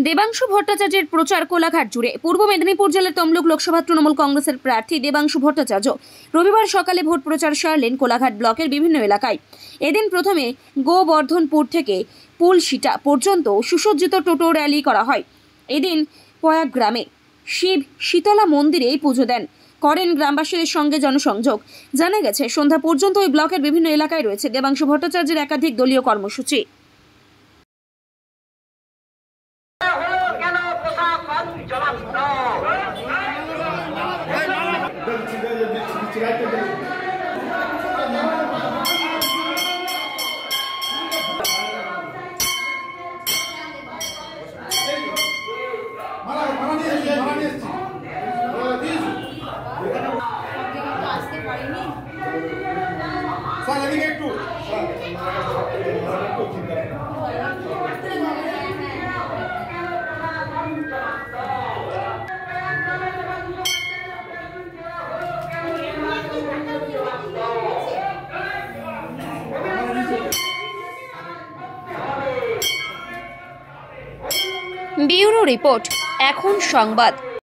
দেবাংশু ভট্টাচার্যের প্রচার কোলাঘাট জুড়ে। পূর্ব মেদিনীপুর জেলার তমলুক লোকসভা তৃণমূল কংগ্রেসের প্রার্থী দেবাংশু ভট্টাচার্য রবিবার সকালে ভোট প্রচার সারলেন কোলাঘাট ব্লকের বিভিন্ন এলাকায়। এদিন প্রথমে গোবর্ধনপুর থেকে পুলশিটা পর্যন্ত সুসজ্জিত টোটো র্যালি করা হয়। এদিন পয়াগ গ্রামে শিব শীতলা মন্দিরে পুজো করেন গ্রামবাসীদের সঙ্গে জনসংযোগ। জানা গেছে, সন্ধ্যা পর্যন্ত ওই ব্লকের বিভিন্ন এলাকায় রয়েছে দেবাংশু ভট্টাচার্যের একাধিক দলীয় কর্মসূচি। ব্যুরো রিপোর্ট, এখন সংবাদ।